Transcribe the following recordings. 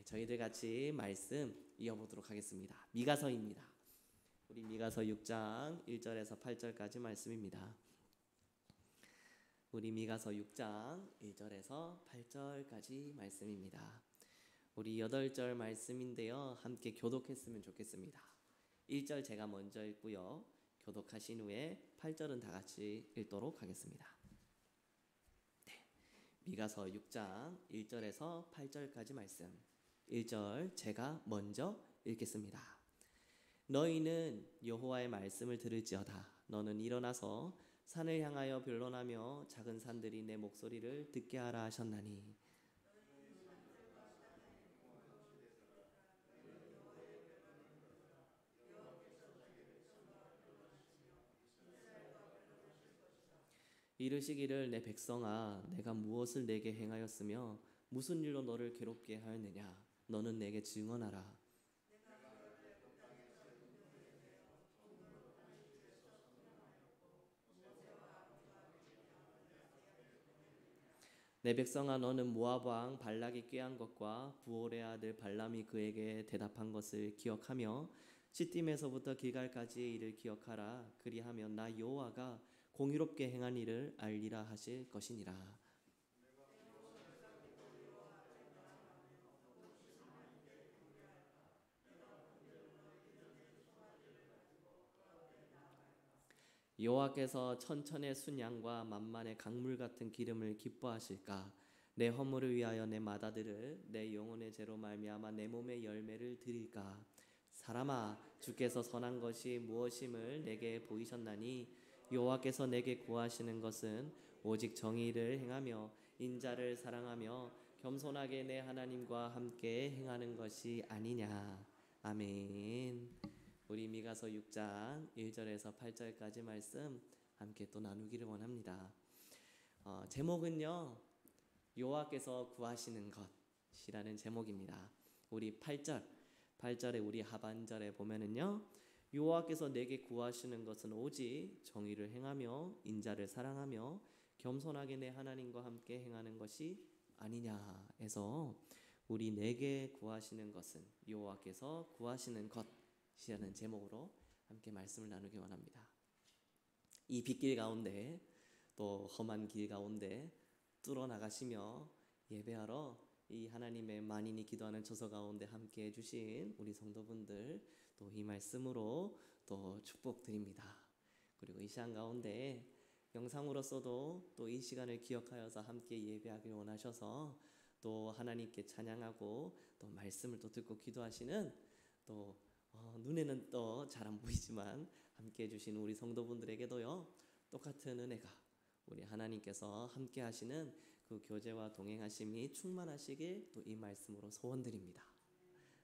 네, 저희들 같이 말씀 이어보도록 하겠습니다. 미가서입니다. 우리 미가서 6장 1절에서 8절까지 말씀입니다. 우리 미가서 6장 1절에서 8절까지 말씀입니다. 우리 8절 말씀인데요, 함께 교독했으면 좋겠습니다. 1절 제가 먼저 읽고요, 교독하신 후에 8절은 다 같이 읽도록 하겠습니다. 네, 미가서 6장 1절에서 8절까지 말씀. 1절 제가 먼저 읽겠습니다. 너희는 여호와의 말씀을 들을지어다. 너는 일어나서 산을 향하여 변론하며 작은 산들이 내 목소리를 듣게 하라 하셨나니. 이르시기를 내 백성아, 내가 무엇을 내게 행하였으며 무슨 일로 너를 괴롭게 하였느냐. 너는 내게 증언하라. 내 백성아, 너는 모압 왕 발락이 꾀한 것과 부올의 아들 발람이 그에게 대답한 것을 기억하며 시딤에서부터 길갈까지의 일을 기억하라. 그리하면 나 여호와가 공의롭게 행한 일을 알리라 하실 것이니라. 여호와께서 천천의 순양과 만만의 강물 같은 기름을 기뻐하실까? 내 허물을 위하여 내 맏아들을 내 영혼의 죄로 말미암아 내 몸의 열매를 드릴까? 사람아, 주께서 선한 것이 무엇임을 내게 보이셨나니 여호와께서 내게 구하시는 것은 오직 정의를 행하며 인자를 사랑하며 겸손하게 내 하나님과 함께 행하는 것이 아니냐. 아멘. 우리 미가서 6장 1절에서 8절까지 말씀 함께 또 나누기를 원합니다. 제목은요, 여호와께서 구하시는 것이라는 제목입니다. 우리 8절에 우리 하반절에 보면은요, 여호와께서 내게 구하시는 것은 오직 정의를 행하며 인자를 사랑하며 겸손하게 내 하나님과 함께 행하는 것이 아니냐 해서 우리 내게 구하시는 것은 여호와께서 구하시는 것이라는 제목으로 함께 말씀을 나누기 원합니다. 이 빗길 가운데 또 험한 길 가운데 뚫어 나가시며 예배하러 이 하나님의 만인이 기도하는 처소 가운데 함께 해주신 우리 성도분들 또 이 말씀으로 또 축복드립니다. 그리고 이 시간 가운데 영상으로서도 또 이 시간을 기억하여서 함께 예배하길 원하셔서 또 하나님께 찬양하고 또 말씀을 또 듣고 기도하시는 또 눈에는 또 잘 안 보이지만 함께 해주신 우리 성도분들에게도요, 똑같은 은혜가 우리 하나님께서 함께 하시는 그 교제와 동행하심이 충만하시길 또 이 말씀으로 소원드립니다.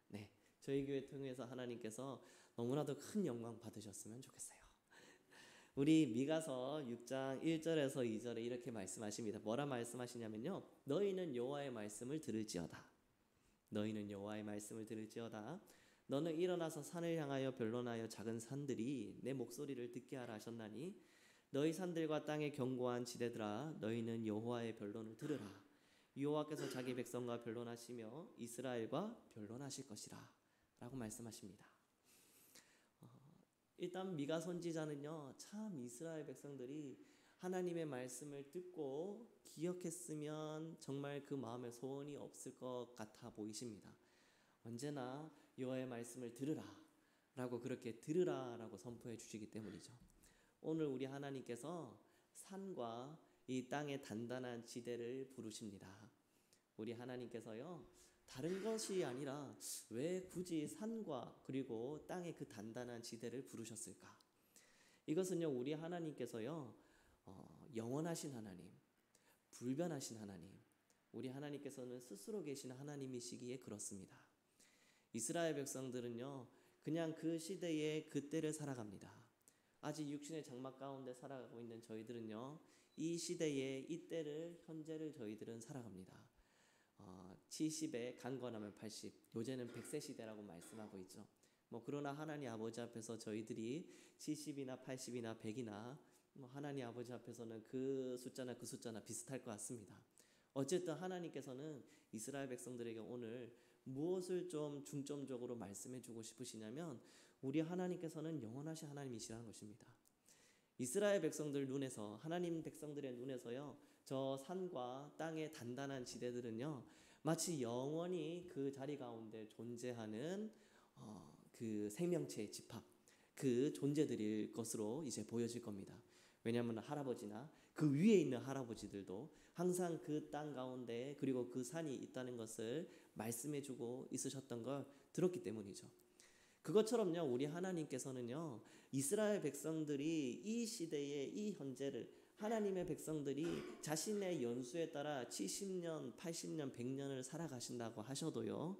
네, 저희 교회 통해서 하나님께서 너무나도 큰 영광 받으셨으면 좋겠어요. 우리 미가서 6장 1절에서 2절에 이렇게 말씀하십니다. 뭐라 말씀하시냐면요, 너희는 여호와의 말씀을 들을지어다. 너희는 여호와의 말씀을 들을지어다. 너는 일어나서 산을 향하여 변론하여 작은 산들이 내 목소리를 듣게 하라 하셨나니 너희 산들과 땅의 견고한 지대들아, 너희는 여호와의 변론을 들으라. 여호와께서 자기 백성과 변론하시며 이스라엘과 변론하실 것이라 라고 말씀하십니다. 일단 미가 선지자는요, 참 이스라엘 백성들이 하나님의 말씀을 듣고 기억했으면 정말 그 마음에 소원이 없을 것 같아 보이십니다. 언제나 여호와의 말씀을 들으라 라고, 그렇게 들으라 라고 선포해 주시기 때문이죠. 오늘 우리 하나님께서 산과 이 땅의 단단한 지대를 부르십니다. 우리 하나님께서요, 다른 것이 아니라 왜 굳이 산과 그리고 땅의 그 단단한 지대를 부르셨을까? 이것은요, 우리 하나님께서요, 영원하신 하나님, 불변하신 하나님, 우리 하나님께서는 스스로 계신 하나님이시기에 그렇습니다. 이스라엘 백성들은요, 그냥 그 시대의 그때를 살아갑니다. 아직 육신의 장막 가운데 살아가고 있는 저희들은요, 이 시대의 이때를, 현재를 저희들은 살아갑니다. 70에 강건하면 80, 요새는 100세 시대라고 말씀하고 있죠. 그러나 하나님 아버지 앞에서 저희들이 70이나 80이나 100이나 하나님 아버지 앞에서는 그 숫자나 비슷할 것 같습니다. 어쨌든 하나님께서는 이스라엘 백성들에게 오늘 무엇을 좀 중점적으로 말씀해 주고 싶으시냐면 우리 하나님께서는 영원하신 하나님이시라는 것입니다. 이스라엘 백성들 눈에서, 하나님 백성들의 눈에서요, 저 산과 땅의 단단한 지대들은요 마치 영원히 그 자리 가운데 존재하는 그 생명체의 집합, 그 존재들일 것으로 이제 보여질 겁니다. 왜냐하면 할아버지나 그 위에 있는 할아버지들도 항상 그 땅 가운데 그리고 그 산이 있다는 것을 말씀해주고 있으셨던 걸 들었기 때문이죠. 그것처럼요, 우리 하나님께서는요, 이스라엘 백성들이 이 시대의 이 현재를, 하나님의 백성들이 자신의 연수에 따라 70년, 80년, 100년을 살아가신다고 하셔도요,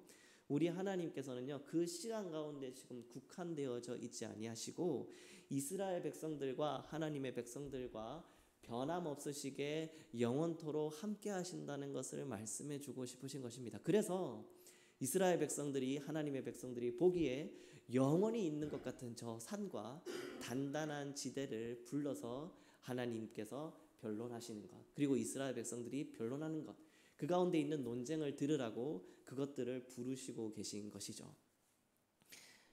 우리 하나님께서는요 그 시간 가운데 지금 국한되어져 있지 아니하시고 이스라엘 백성들과 하나님의 백성들과 변함없으시게 영원토록 함께 하신다는 것을 말씀해 주고 싶으신 것입니다. 그래서 이스라엘 백성들이, 하나님의 백성들이 보기에 영원히 있는 것 같은 저 산과 단단한 지대를 불러서 하나님께서 변론하시는 것, 그리고 이스라엘 백성들이 변론하는 것, 그 가운데 있는 논쟁을 들으라고 그것들을 부르시고 계신 것이죠.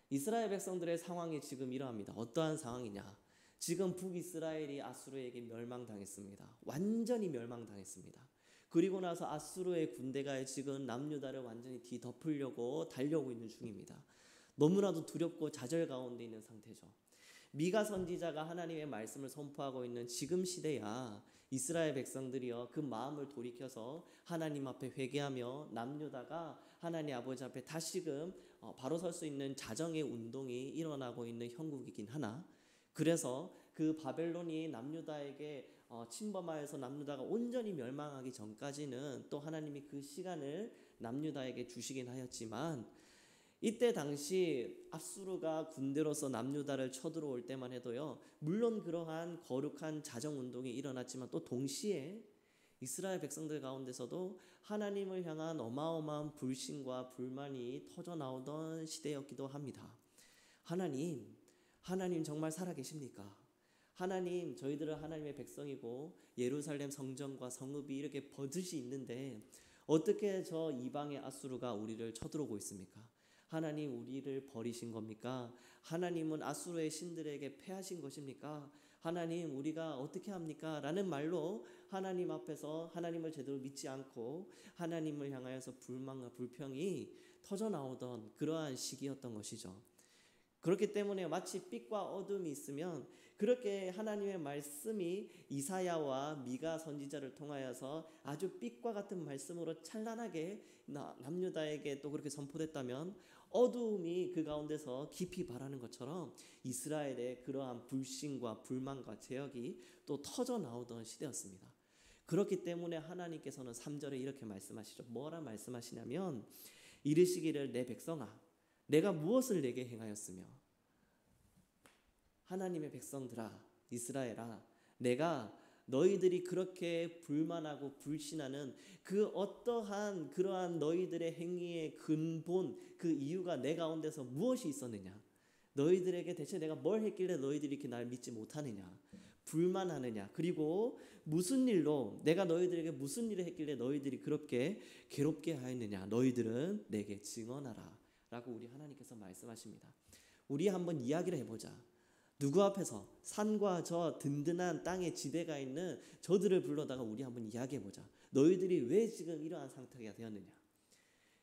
이스라엘 백성들의 상황이 지금 이러합니다. 어떠한 상황이냐? 지금 북이스라엘이 아수르에게 멸망당했습니다. 완전히 멸망당했습니다. 그리고 나서 아수르의 군대가 지금 남유다를 완전히 뒤덮으려고 달려오고 있는 중입니다. 너무나도 두렵고 좌절 가운데 있는 상태죠. 미가 선지자가 하나님의 말씀을 선포하고 있는 지금 시대야 이스라엘 백성들이여 그 마음을 돌이켜서 하나님 앞에 회개하며 남유다가 하나님 아버지 앞에 다시금 바로 설 수 있는 자정의 운동이 일어나고 있는 형국이긴 하나, 그래서 그 바벨론이 남유다에게 침범하여서 남유다가 온전히 멸망하기 전까지는 또 하나님이 그 시간을 남유다에게 주시긴 하였지만, 이때 당시 아수르가 군대로서 남유다를 쳐들어올 때만 해도요, 물론 그러한 거룩한 자정운동이 일어났지만 또 동시에 이스라엘 백성들 가운데서도 하나님을 향한 어마어마한 불신과 불만이 터져나오던 시대였기도 합니다. 하나님 정말 살아계십니까? 하나님, 저희들은 하나님의 백성이고 예루살렘 성전과 성읍이 이렇게 버젓이 있는데 어떻게 저 이방의 아수르가 우리를 쳐들어오고 있습니까? 하나님, 우리를 버리신 겁니까? 하나님은 아수르의 신들에게 패하신 것입니까? 하나님, 우리가 어떻게 합니까? 라는 말로 하나님 앞에서 하나님을 제대로 믿지 않고 하나님을 향하여서 불만과 불평이 터져나오던 그러한 시기였던 것이죠. 그렇기 때문에 마치 빛과 어둠이 있으면 그렇게 하나님의 말씀이 이사야와 미가 선지자를 통하여서 아주 빛과 같은 말씀으로 찬란하게 남유다에게 또 그렇게 선포됐다면 어두움이 그 가운데서 깊이 바라는 것처럼 이스라엘의 그러한 불신과 불만과 제약이 또 터져 나오던 시대였습니다. 그렇기 때문에 하나님께서는 3절에 이렇게 말씀하시죠. 뭐라 말씀하시냐면 이르시기를 내 백성아 내가 무엇을 내게 행하였으며, 하나님의 백성들아, 이스라엘아, 내가 너희들이 그렇게 불만하고 불신하는 그 어떠한 그러한 너희들의 행위의 근본, 그 이유가 내 가운데서 무엇이 있었느냐? 너희들에게 대체 내가 뭘 했길래 너희들이 이렇게 날 믿지 못하느냐? 불만하느냐? 그리고 무슨 일로, 내가 너희들에게 무슨 일을 했길래 너희들이 그렇게 괴롭게 하였느냐? 너희들은 내게 증언하라 라고 우리 하나님께서 말씀하십니다. 우리 한번 이야기를 해보자. 누구 앞에서? 산과 저 든든한 땅의 지대가 있는 저들을 불러다가 우리 한번 이야기해보자. 너희들이 왜 지금 이러한 상태가 되었느냐?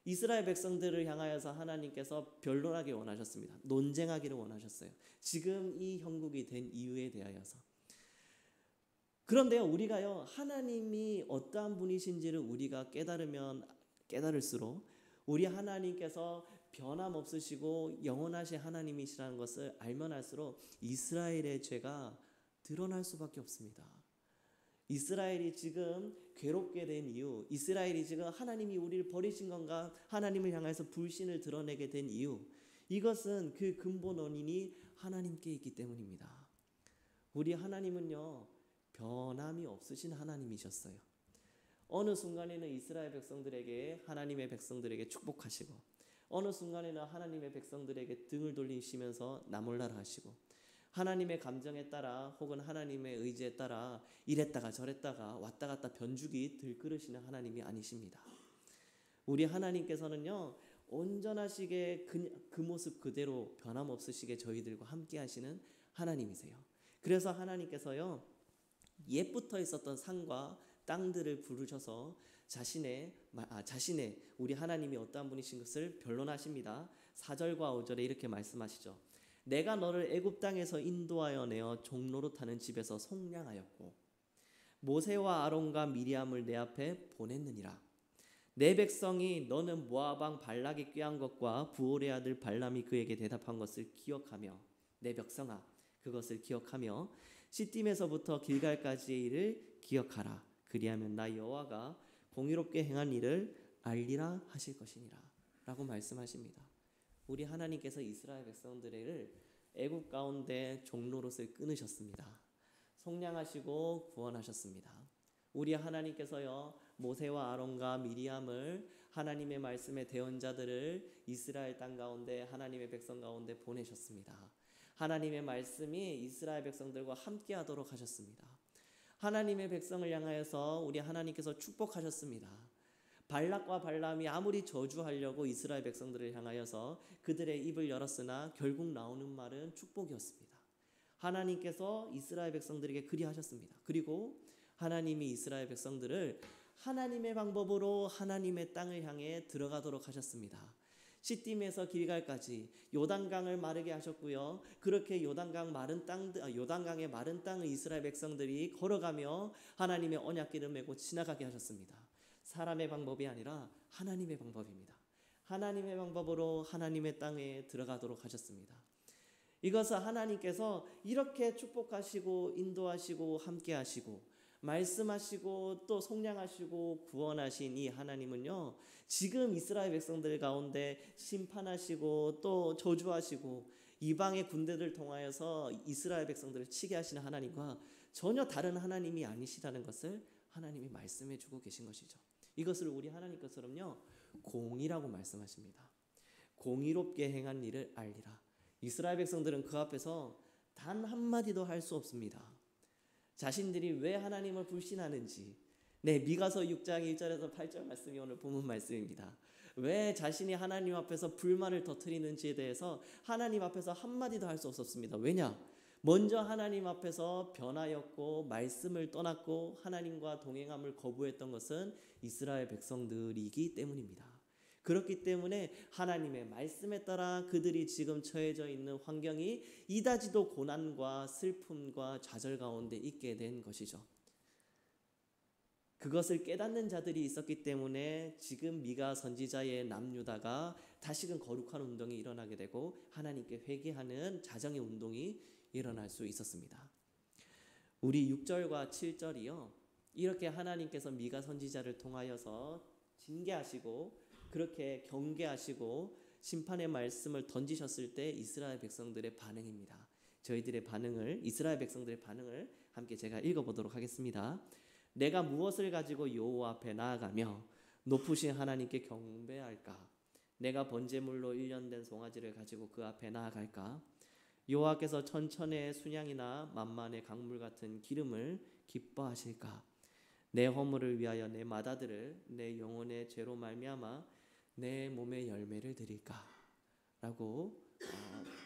이스라엘 백성들을 향하여서 하나님께서 변론하기 원하셨습니다. 논쟁하기를 원하셨어요. 지금 이 형국이 된 이유에 대하여서. 그런데요, 우리가요, 하나님이 어떠한 분이신지를 우리가 깨달을수록 우리 하나님께서 변함없으시고 영원하신 하나님이시라는 것을 알면 알수록 이스라엘의 죄가 드러날 수밖에 없습니다. 이스라엘이 지금 괴롭게 된 이유, 이스라엘이 지금 하나님이 우리를 버리신 건가, 하나님을 향해서 불신을 드러내게 된 이유, 이것은 그 근본 원인이 하나님께 있기 때문입니다. 우리 하나님은요, 변함이 없으신 하나님이셨어요. 어느 순간에는 이스라엘 백성들에게, 하나님의 백성들에게 축복하시고, 어느 순간에는 하나님의 백성들에게 등을 돌리시면서 나몰라라 하시고, 하나님의 감정에 따라 혹은 하나님의 의지에 따라 이랬다가 저랬다가 왔다 갔다 변주기 들끓으시는 하나님이 아니십니다. 우리 하나님께서는요, 온전하시게 그 모습 그대로 변함없으시게 저희들과 함께 하시는 하나님이세요. 그래서 하나님께서요, 옛부터 있었던 산과 땅들을 부르셔서 자신의 우리 하나님이 어떠한 분이신 것을 변론하십니다. 4절과 5절에 이렇게 말씀하시죠. 내가 너를 애굽 땅에서 인도하여 내어 종로로 타는 집에서 속량하였고 모세와 아론과 미리암을 내 앞에 보냈느니라. 내 백성이 너는 모압 왕 발락이 꾀한 것과 부올의 아들 발람이 그에게 대답한 것을 기억하며, 내 백성아 그것을 기억하며 시딤에서부터 길갈까지의 일을 기억하라. 그리하면 나 여호와가 공의롭게 행한 일을 알리라 하실 것이니라 라고 말씀하십니다. 우리 하나님께서 이스라엘 백성들을 애굽 가운데 종로릇을 끊으셨습니다. 속량하시고 구원하셨습니다. 우리 하나님께서요, 모세와 아론과 미리암을, 하나님의 말씀의 대언자들을 이스라엘 땅 가운데, 하나님의 백성 가운데 보내셨습니다. 하나님의 말씀이 이스라엘 백성들과 함께 하도록 하셨습니다. 하나님의 백성을 향하여서 우리 하나님께서 축복하셨습니다. 발락과 발람이 아무리 저주하려고 이스라엘 백성들을 향하여서 그들의 입을 열었으나 결국 나오는 말은 축복이었습니다. 하나님께서 이스라엘 백성들에게 그리하셨습니다. 그리고 하나님이 이스라엘 백성들을 하나님의 방법으로 하나님의 땅을 향해 들어가도록 하셨습니다. 시딤에서 길갈까지 요단강을 마르게 하셨고요. 그렇게 요단강의 마른 땅을 이스라엘 백성들이 걸어가며 하나님의 언약궤를 메고 지나가게 하셨습니다. 사람의 방법이 아니라 하나님의 방법입니다. 하나님의 방법으로 하나님의 땅에 들어가도록 하셨습니다. 이것은 하나님께서 이렇게 축복하시고 인도하시고 함께하시고 말씀하시고 또 속량하시고 구원하신 이 하나님은요, 지금 이스라엘 백성들 가운데 심판하시고 또 저주하시고 이방의 군대들 통하여서 이스라엘 백성들을 치게 하시는 하나님과 전혀 다른 하나님이 아니시라는 것을 하나님이 말씀해 주고 계신 것이죠. 이것을 우리 하나님께서는요, 공의라고 말씀하십니다. 공의롭게 행한 일을 알리라. 이스라엘 백성들은 그 앞에서 단 한마디도 할 수 없습니다. 자신들이 왜 하나님을 불신하는지, 미가서 6장 1절에서 8절 말씀이 오늘 본문 말씀입니다. 왜 자신이 하나님 앞에서 불만을 터뜨리는지에 대해서 하나님 앞에서 한마디도 할 수 없었습니다. 왜냐? 먼저 하나님 앞에서 변하였고 말씀을 떠났고 하나님과 동행함을 거부했던 것은 이스라엘 백성들이기 때문입니다. 그렇기 때문에 하나님의 말씀에 따라 그들이 지금 처해져 있는 환경이 이다지도 고난과 슬픔과 좌절 가운데 있게 된 것이죠. 그것을 깨닫는 자들이 있었기 때문에 지금 미가 선지자의 남유다가 다시금 거룩한 운동이 일어나게 되고 하나님께 회개하는 자정의 운동이 일어날 수 있었습니다. 우리 6절과 7절이요, 이렇게 하나님께서 미가 선지자를 통하여서 징계하시고 그렇게 경계하시고 심판의 말씀을 던지셨을 때 이스라엘 백성들의 반응입니다. 이스라엘 백성들의 반응을 함께 제가 읽어보도록 하겠습니다. 내가 무엇을 가지고 여호와 앞에 나아가며 높으신 하나님께 경배할까? 내가 번제물로 1년 된 송아지를 가지고 그 앞에 나아갈까? 여호와께서 천천의 순양이나 만만의 강물 같은 기름을 기뻐하실까? 내 허물을 위하여 내 맏아들을 내 영혼의 죄로 말미암아 내 몸의 열매를 드릴까? 라고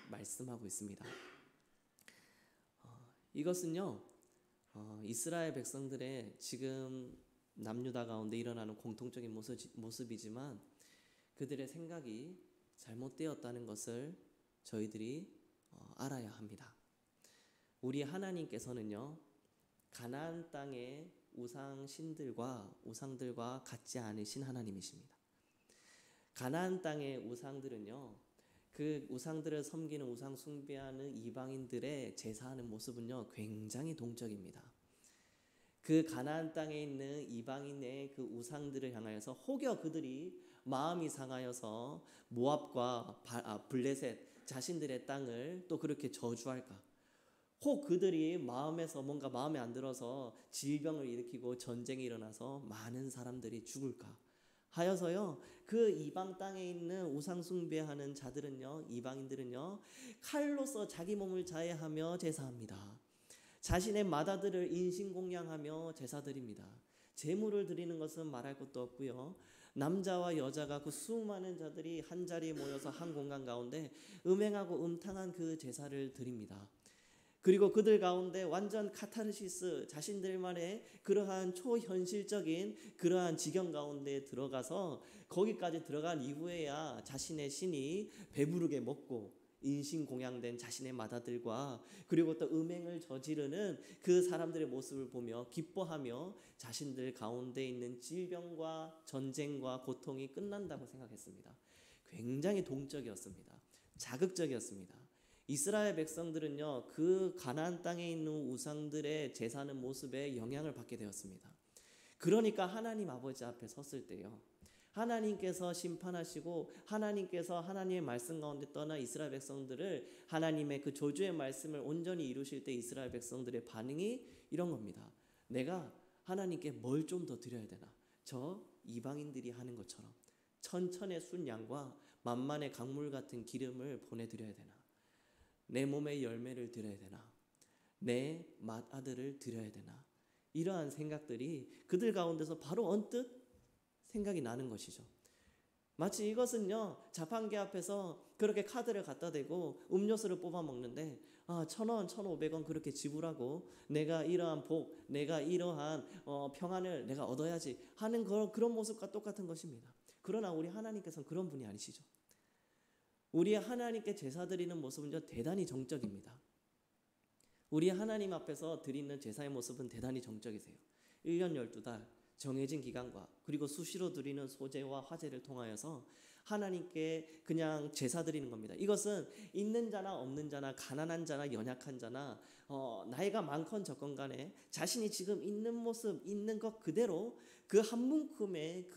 말씀하고 있습니다. 이것은요, 이스라엘 백성들의 지금 남유다 가운데 일어나는 공통적인 모습이지만 그들의 생각이 잘못되었다는 것을 저희들이 알아야 합니다. 우리 하나님께서는요, 가나안 땅의 우상들과 같지 않으신 하나님이십니다. 가나안 땅의 우상들은요, 그 우상들을 섬기는 우상 숭배하는 이방인들의 제사하는 모습은요, 굉장히 동적입니다. 그 가나안 땅에 있는 이방인의 그 우상들을 향하여서 혹여 그들이 마음이 상하여서 모압과 블레셋 자신들의 땅을 또 그렇게 저주할까? 혹 그들이 마음에서 뭔가 마음에 안 들어서 질병을 일으키고 전쟁이 일어나서 많은 사람들이 죽을까 하여서요, 그 이방 땅에 있는 우상 숭배하는 자들은요, 이방인들은요, 칼로서 자기 몸을 자해하며 제사합니다. 자신의 맏아들을 인신공양하며 제사드립니다. 제물을 드리는 것은 말할 것도 없고요, 남자와 여자가 그 수많은 자들이 한 자리에 모여서 한 공간 가운데 음행하고 음탕한 그 제사를 드립니다. 그리고 그들 가운데 완전 카타르시스, 자신들만의 그러한 초현실적인 그러한 지경 가운데 들어가서 거기까지 들어간 이후에야 자신의 신이 배부르게 먹고 인신공양된 자신의 마다들과 그리고 또 음행을 저지르는 그 사람들의 모습을 보며 기뻐하며 자신들 가운데 있는 질병과 전쟁과 고통이 끝난다고 생각했습니다. 굉장히 동적이었습니다. 자극적이었습니다. 이스라엘 백성들은요, 그 가나안 땅에 있는 우상들의 제사하는 모습에 영향을 받게 되었습니다. 그러니까 하나님 아버지 앞에 섰을 때요, 하나님께서 심판하시고 하나님께서 하나님의 말씀 가운데 떠나 이스라엘 백성들을 하나님의 그 저주의 말씀을 온전히 이루실 때 이스라엘 백성들의 반응이 이런 겁니다. 내가 하나님께 뭘 좀 더 드려야 되나? 저 이방인들이 하는 것처럼 천천의 순양과 만만의 강물 같은 기름을 보내드려야 되나? 내 몸의 열매를 드려야 되나? 내 맏아들을 드려야 되나? 이러한 생각들이 그들 가운데서 바로 언뜻 생각이 나는 것이죠. 마치 이것은요, 자판기 앞에서 그렇게 카드를 갖다 대고 음료수를 뽑아 먹는데 1,000원, 1,500원 그렇게 지불하고 내가 이러한 복, 내가 이러한 평안을 내가 얻어야지 하는 그런 모습과 똑같은 것입니다. 그러나 우리 하나님께서는 그런 분이 아니시죠. 우리 하나님께 제사 드리는 모습은 대단히 정적입니다. 우리 하나님 앞에서 드리는 제사의 모습은 대단히 정적이세요. 1년 12달 정해진 기간과 그리고 수시로 드리는 소제와 화제를 통하여서 하나님께 그냥 제사 드리는 겁니다. 이것은 있는 자나 없는 자나 가난한 자나 연약한 자나 나이가 많건 적건 간에 자신이 지금 있는 모습 있는 것 그대로 그 한 문큼의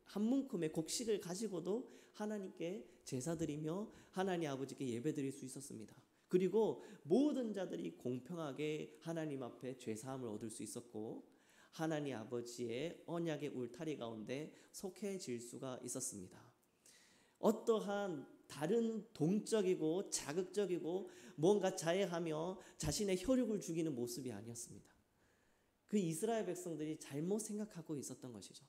한 문큼의 곡식을 가지고도 하나님께 제사 드리며 하나님 아버지께 예배 드릴 수 있었습니다. 그리고 모든 자들이 공평하게 하나님 앞에 죄사함을 얻을 수 있었고 하나님 아버지의 언약의 울타리 가운데 속해질 수가 있었습니다. 어떠한 다른 동적이고 자극적이고 뭔가 자해하며 자신의 혈육을 죽이는 모습이 아니었습니다. 그 이스라엘 백성들이 잘못 생각하고 있었던 것이죠.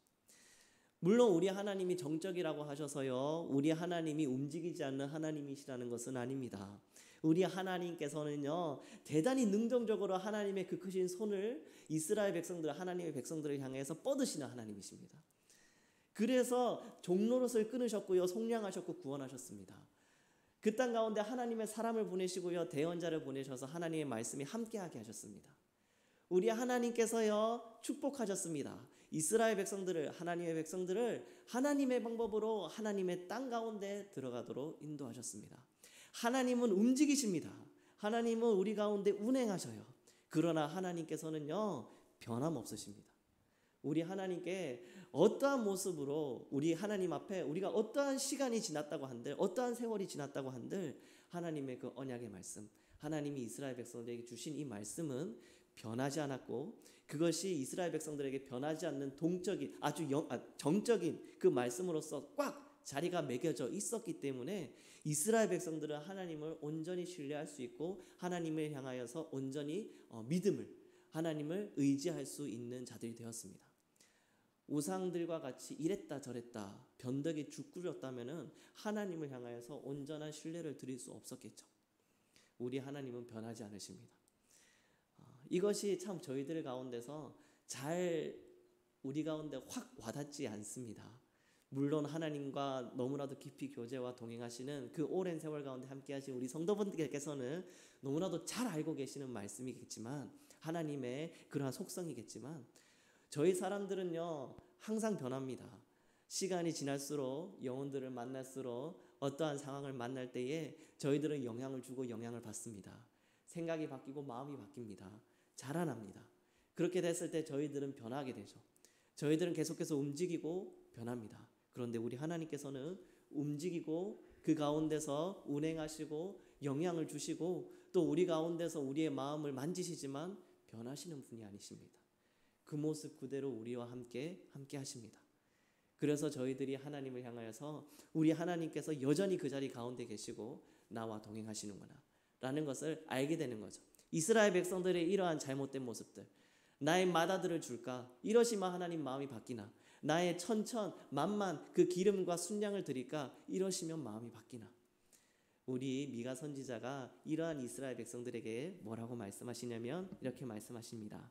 물론 우리 하나님이 정적이라고 하셔서요, 우리 하나님이 움직이지 않는 하나님이시라는 것은 아닙니다. 우리 하나님께서는요, 대단히 능동적으로 하나님의 그 크신 손을 이스라엘 백성들, 하나님의 백성들을 향해서 뻗으시는 하나님이십니다. 그래서 종노릇을 끊으셨고요, 속량하셨고 구원하셨습니다. 그 땅 가운데 하나님의 사람을 보내시고요, 대언자를 보내셔서 하나님의 말씀이 함께하게 하셨습니다. 우리 하나님께서요, 축복하셨습니다. 이스라엘 백성들을, 하나님의 백성들을 하나님의 방법으로 하나님의 땅 가운데 들어가도록 인도하셨습니다. 하나님은 움직이십니다. 하나님은 우리 가운데 운행하셔요. 그러나 하나님께서는요, 변함없으십니다. 우리 하나님께 어떠한 모습으로 우리 하나님 앞에 우리가 어떠한 시간이 지났다고 한들, 어떠한 세월이 지났다고 한들 하나님의 그 언약의 말씀, 하나님이 이스라엘 백성들에게 주신 이 말씀은 변하지 않았고 그것이 이스라엘 백성들에게 변하지 않는 동적인 아주 정적인 그 말씀으로서 꽉 자리가 매겨져 있었기 때문에 이스라엘 백성들은 하나님을 온전히 신뢰할 수 있고 하나님을 향하여서 온전히 믿음을, 하나님을 의지할 수 있는 자들이 되었습니다. 우상들과 같이 이랬다 저랬다 변덕이 죽구렸다면 하나님을 향하여서 온전한 신뢰를 드릴 수 없었겠죠. 우리 하나님은 변하지 않으십니다. 이것이 참 저희들 가운데서 잘 우리 가운데 확 와닿지 않습니다. 물론 하나님과 너무나도 깊이 교제와 동행하시는 그 오랜 세월 가운데 함께 하신 우리 성도분들께서는 너무나도 잘 알고 계시는 말씀이겠지만, 하나님의 그러한 속성이겠지만, 저희 사람들은요 항상 변합니다. 시간이 지날수록, 영혼들을 만날수록, 어떠한 상황을 만날 때에 저희들은 영향을 주고 영향을 받습니다. 생각이 바뀌고 마음이 바뀝니다. 자라납니다. 그렇게 됐을 때 저희들은 변하게 되죠. 저희들은 계속해서 움직이고 변합니다. 그런데 우리 하나님께서는 움직이고 그 가운데서 운행하시고 영향을 주시고 또 우리 가운데서 우리의 마음을 만지시지만 변하시는 분이 아니십니다. 그 모습 그대로 우리와 함께 하십니다. 그래서 저희들이 하나님을 향하여서 우리 하나님께서 여전히 그 자리 가운데 계시고 나와 동행하시는구나 라는 것을 알게 되는 거죠. 이스라엘 백성들의 이러한 잘못된 모습들, 나의 맏아들을 줄까? 이러시면 하나님 마음이 바뀌나? 나의 천천 만만 그 기름과 순양을 드릴까? 이러시면 마음이 바뀌나? 우리 미가 선지자가 이러한 이스라엘 백성들에게 뭐라고 말씀하시냐면 이렇게 말씀하십니다.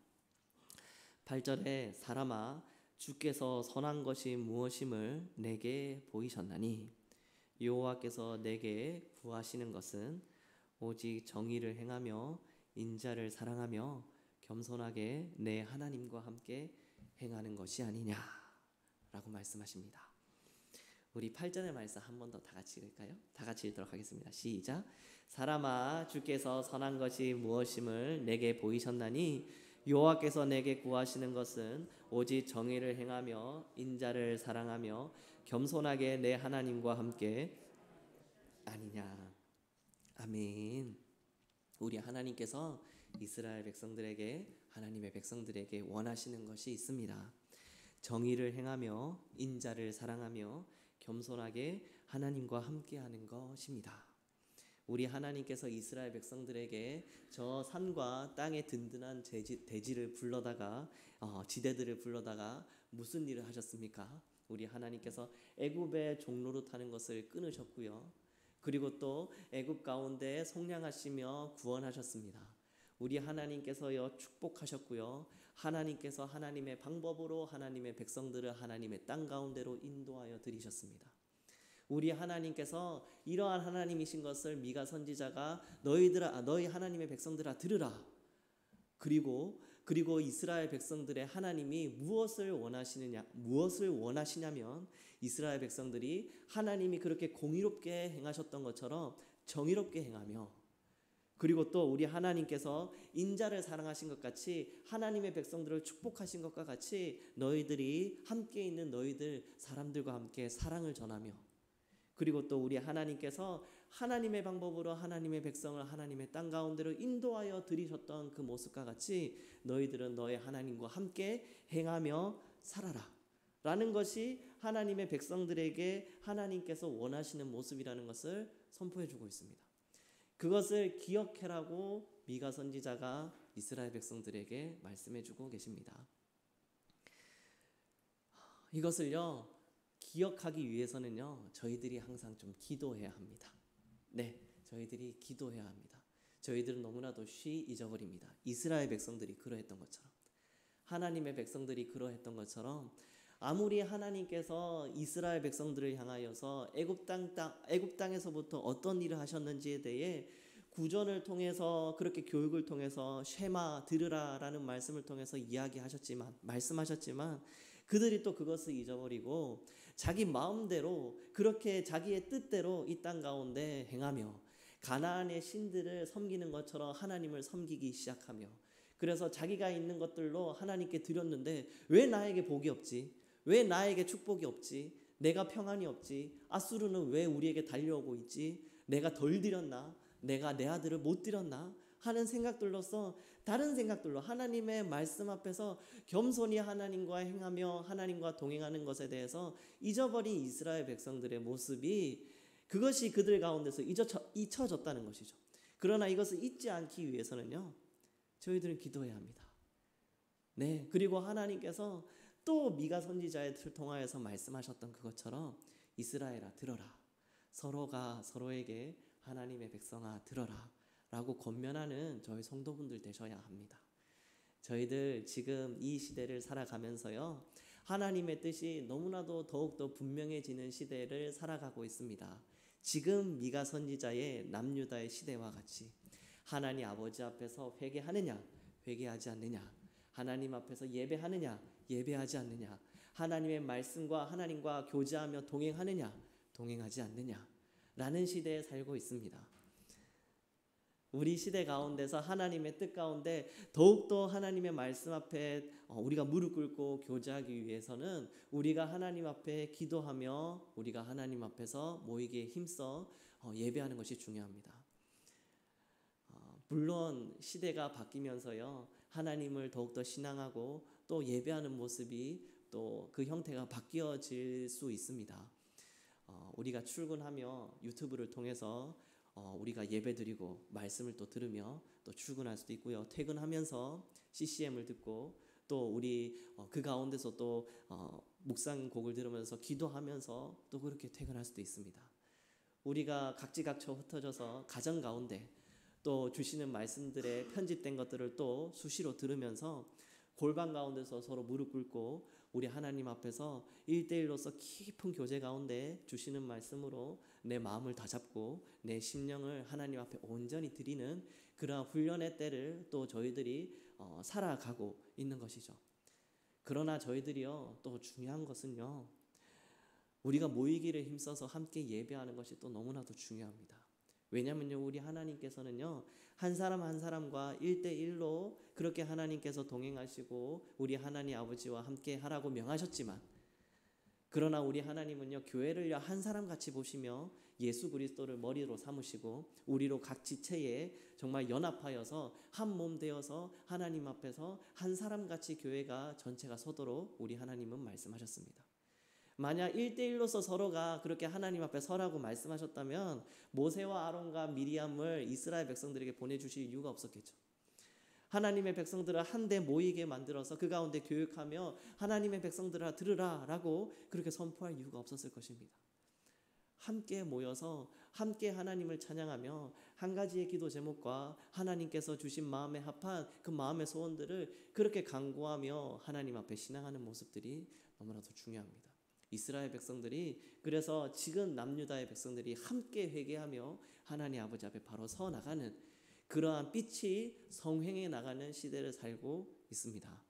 8절에 사람아 주께서 선한 것이 무엇임을 내게 보이셨나니 여호와께서 내게 구하시는 것은 오직 정의를 행하며 인자를 사랑하며 겸손하게 내 하나님과 함께 행하는 것이 아니냐라고 말씀하십니다. 우리 8절의 말씀 한 번 더 다 같이 읽을까요? 다 같이 읽도록 하겠습니다. 시작. 사람아 주께서 선한 것이 무엇임을 내게 보이셨나니 여호와께서 내게 구하시는 것은 오직 정의를 행하며 인자를 사랑하며 겸손하게 내 하나님과 함께 아니냐. 아멘. 우리 하나님께서 이스라엘 백성들에게 하나님의 백성들에게 원하시는 것이 있습니다. 정의를 행하며 인자를 사랑하며 겸손하게 하나님과 함께하는 것입니다. 우리 하나님께서 이스라엘 백성들에게 저 산과 땅의 든든한 대지를 불러다가 지대들을 불러다가 무슨 일을 하셨습니까? 우리 하나님께서 애굽의 종로로 타는 것을 끊으셨고요. 그리고 또 애굽 가운데 속량하시며 구원하셨습니다. 우리 하나님께서요 축복하셨고요. 하나님께서 하나님의 방법으로 하나님의 백성들을 하나님의 땅 가운데로 인도하여 들이셨습니다. 우리 하나님께서 이러한 하나님이신 것을 미가 선지자가 너희 하나님의 백성들아 들으라. 그리고 이스라엘 백성들의 하나님이 무엇을 원하시냐면 이스라엘 백성들이 하나님이 그렇게 공의롭게 행하셨던 것처럼 정의롭게 행하며 그리고 또 우리 하나님께서 인자를 사랑하신 것 같이 하나님의 백성들을 축복하신 것과 같이 너희들이 함께 있는 너희들 사람들과 함께 사랑을 전하며 그리고 또 우리 하나님께서 하나님의 방법으로 하나님의 백성을 하나님의 땅 가운데로 인도하여 들이셨던 그 모습과 같이 너희들은 너의 하나님과 함께 행하며 살아라 라는 것이 하나님의 백성들에게 하나님께서 원하시는 모습이라는 것을 선포해 주고 있습니다. 그것을 기억해라고 미가 선지자가 이스라엘 백성들에게 말씀해 주고 계십니다. 이것을요 기억하기 위해서는요 저희들이 항상 좀 기도해야 합니다. 네, 저희들이 기도해야 합니다. 저희들은 너무나도 쉬이 잊어버립니다. 이스라엘 백성들이 그러했던 것처럼 하나님의 백성들이 그러했던 것처럼 아무리 하나님께서 이스라엘 백성들을 향하여서 애굽 땅에서부터 어떤 일을 하셨는지에 대해 구전을 통해서 그렇게 교육을 통해서 쉐마 들으라라는 말씀을 통해서 말씀하셨지만 그들이 또 그것을 잊어버리고 자기 마음대로 그렇게 자기의 뜻대로 이 땅 가운데 행하며 가나안의 신들을 섬기는 것처럼 하나님을 섬기기 시작하며 그래서 자기가 있는 것들로 하나님께 드렸는데 왜 나에게 복이 없지? 왜 나에게 축복이 없지? 내가 평안이 없지? 아수르는 왜 우리에게 달려오고 있지? 내가 덜 드렸나? 내가 내 아들을 못 드렸나? 하는 생각들로서 다른 생각들로 하나님의 말씀 앞에서 겸손히 하나님과 행하며 하나님과 동행하는 것에 대해서 잊어버린 이스라엘 백성들의 모습이 그것이 그들 가운데서 잊혀졌다는 것이죠. 그러나 이것을 잊지 않기 위해서는요 저희들은 기도해야 합니다. 네, 그리고 하나님께서 또 미가 선지자의 통하여서 말씀하셨던 그것처럼 이스라엘아 들어라. 서로가 서로에게 하나님의 백성아 들어라 라고 권면하는 저희 성도분들 되셔야 합니다. 저희들 지금 이 시대를 살아가면서요 하나님의 뜻이 너무나도 더욱더 분명해지는 시대를 살아가고 있습니다. 지금 미가 선지자의 남유다의 시대와 같이 하나님 아버지 앞에서 회개하느냐 회개하지 않느냐 하나님 앞에서 예배하느냐 예배하지 않느냐 하나님의 말씀과 하나님과 교제하며 동행하느냐 동행하지 않느냐 라는 시대에 살고 있습니다. 우리 시대 가운데서 하나님의 뜻 가운데 더욱더 하나님의 말씀 앞에 우리가 무릎 꿇고 교제하기 위해서는 우리가 하나님 앞에 기도하며 우리가 하나님 앞에서 모이기에 힘써 예배하는 것이 중요합니다. 물론 시대가 바뀌면서요 하나님을 더욱더 신앙하고 또 예배하는 모습이 또 그 형태가 바뀌어질 수 있습니다. 우리가 출근하며 유튜브를 통해서 우리가 예배드리고 말씀을 또 들으며 또 출근할 수도 있고요. 퇴근하면서 CCM을 듣고 또 우리 그 가운데서 또 묵상곡을 들으면서 기도하면서 또 그렇게 퇴근할 수도 있습니다. 우리가 각지각처 흩어져서 가정 가운데 또 주시는 말씀들에 편집된 것들을 또 수시로 들으면서 골방 가운데서 서로 무릎 꿇고 우리 하나님 앞에서 1대1로서 깊은 교제 가운데 주시는 말씀으로 내 마음을 다잡고 내 심령을 하나님 앞에 온전히 드리는 그러한 훈련의 때를 또 저희들이 살아가고 있는 것이죠. 그러나 저희들이요, 또 중요한 것은요, 우리가 모이기를 힘써서 함께 예배하는 것이 또 너무나도 중요합니다. 왜냐하면요, 우리 하나님께서는요, 한 사람 한 사람과 1대1로 그렇게 하나님께서 동행하시고 우리 하나님 아버지와 함께 하라고 명하셨지만, 그러나 우리 하나님은요, 교회를요 한 사람 같이 보시며 예수 그리스도를 머리로 삼으시고 우리로 각 지체에 정말 연합하여서 한 몸 되어서 하나님 앞에서 한 사람 같이 교회가 전체가 서도록 우리 하나님은 말씀하셨습니다. 만약 1대1로서 서로가 그렇게 하나님 앞에 서라고 말씀하셨다면 모세와 아론과 미리암을 이스라엘 백성들에게 보내주실 이유가 없었겠죠. 하나님의 백성들을 한데 모이게 만들어서 그 가운데 교육하며 하나님의 백성들아 들으라 라고 그렇게 선포할 이유가 없었을 것입니다. 함께 모여서 함께 하나님을 찬양하며 한 가지의 기도 제목과 하나님께서 주신 마음에 합한 그 마음의 소원들을 그렇게 간구하며 하나님 앞에 신앙하는 모습들이 너무나도 중요합니다. 이스라엘 백성들이 그래서 지금 남유다의 백성들이 함께 회개하며 하나님 아버지 앞에 바로 서 나가는 그러한 빛이 성행해 나가는 시대를 살고 있습니다.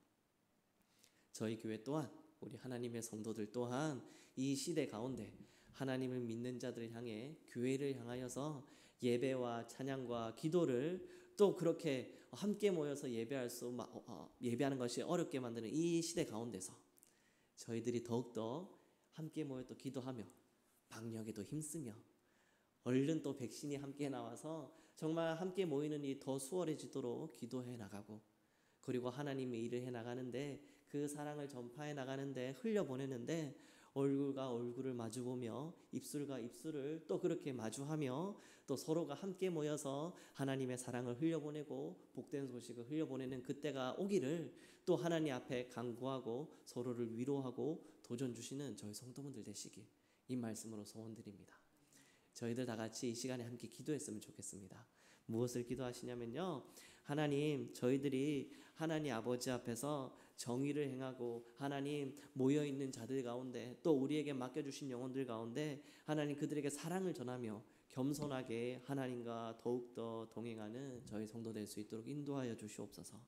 저희 교회 또한 우리 하나님의 성도들 또한 이 시대 가운데 하나님을 믿는 자들을 향해 교회를 향하여서 예배와 찬양과 기도를 또 그렇게 함께 모여서 예배하는 것이 어렵게 만드는 이 시대 가운데서 저희들이 더욱더 함께 모여 또 기도하며 방역에도 힘쓰며 얼른 또 백신이 함께 나와서 정말 함께 모이는 일이 더 수월해지도록 기도해 나가고 그리고 하나님의 일을 해 나가는데 그 사랑을 전파해 나가는데 흘려보내는데 얼굴과 얼굴을 마주보며 입술과 입술을 또 그렇게 마주하며 또 서로가 함께 모여서 하나님의 사랑을 흘려보내고 복된 소식을 흘려보내는 그때가 오기를 또 하나님 앞에 간구하고 서로를 위로하고 도전 주시는 저희 성도분들 되시길 이 말씀으로 소원드립니다. 저희들 다 같이 이 시간에 함께 기도했으면 좋겠습니다. 무엇을 기도하시냐면요, 하나님, 저희들이 하나님 아버지 앞에서 정의를 행하고 하나님 모여있는 자들 가운데 또 우리에게 맡겨주신 영혼들 가운데 하나님 그들에게 사랑을 전하며 겸손하게 하나님과 더욱더 동행하는 저희 성도 될 수 있도록 인도하여 주시옵소서.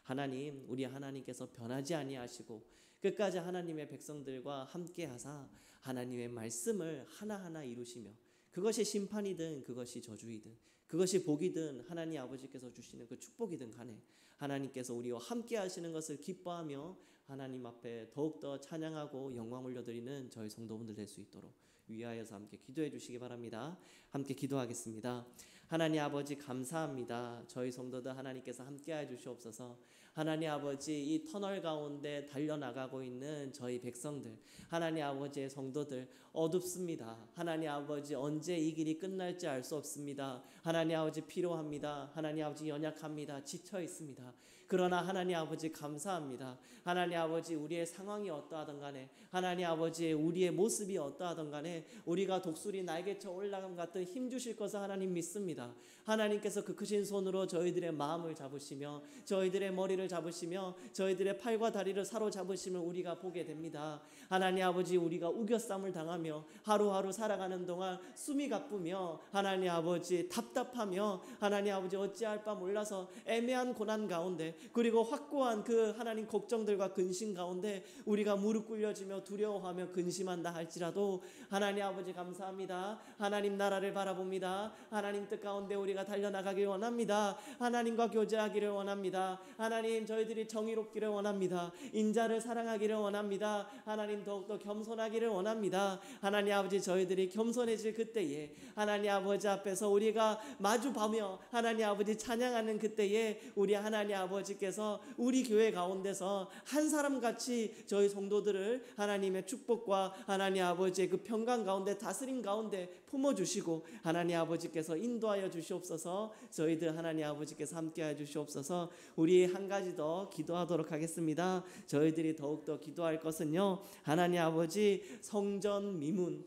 하나님, 우리 하나님께서 변하지 아니하시고 끝까지 하나님의 백성들과 함께 하사 하나님의 말씀을 하나하나 이루시며 그것이 심판이든 그것이 저주이든 그것이 복이든 하나님 아버지께서 주시는 그 축복이든 간에 하나님께서 우리와 함께 하시는 것을 기뻐하며 하나님 앞에 더욱더 찬양하고 영광 올려드리는 저희 성도분들 될 수 있도록 위하여서 함께 기도해 주시기 바랍니다. 함께 기도하겠습니다. 하나님 아버지 감사합니다. 저희 성도들 하나님께서 함께해 주시옵소서. 하나님 아버지 이 터널 가운데 달려나가고 있는 저희 백성들 하나님 아버지의 성도들 어둡습니다. 하나님 아버지 언제 이 길이 끝날지 알 수 없습니다. 하나님 아버지 필요합니다. 하나님 아버지 연약합니다. 지쳐 있습니다. 그러나 하나님 아버지 감사합니다. 하나님 아버지 우리의 상황이 어떠하든 간에 하나님 아버지 우리의 모습이 어떠하든 간에 우리가 독수리 날개쳐 올라감 같은 힘 주실 것을 하나님 믿습니다. 하나님께서 그 크신 손으로 저희들의 마음을 잡으시며 저희들의 머리를 잡으시며 저희들의 팔과 다리를 사로잡으시면 우리가 보게 됩니다. 하나님 아버지 우리가 우겨쌈을 당하며 하루하루 살아가는 동안 숨이 가쁘며 하나님 아버지 답답하며 하나님 아버지 어찌할 바 몰라서 애매한 고난 가운데 그리고 확고한 그 하나님 걱정들과 근심 가운데 우리가 무릎 꿇려지며 두려워하며 근심한다 할지라도 하나님 아버지 감사합니다. 하나님 나라를 바라봅니다. 하나님 뜻 가운데 우리가 달려나가길 원합니다. 하나님과 교제하기를 원합니다. 하나님 저희들이 정의롭기를 원합니다. 인자를 사랑하기를 원합니다. 하나님 더욱더 겸손하기를 원합니다. 하나님 아버지 저희들이 겸손해질 그때에 하나님 아버지 앞에서 우리가 마주보며 하나님 아버지 찬양하는 그때에 우리 하나님 아버지 아버지께서 우리 교회 가운데서 한 사람같이 저희 성도들을 하나님의 축복과 하나님 아버지의 그 평강 가운데 다스림 가운데 품어주시고 하나님 아버지께서 인도하여 주시옵소서. 저희들 하나님 아버지께서 함께하여 주시옵소서. 우리 한 가지 더 기도하도록 하겠습니다. 저희들이 더욱더 기도할 것은요, 하나님 아버지 성전 미문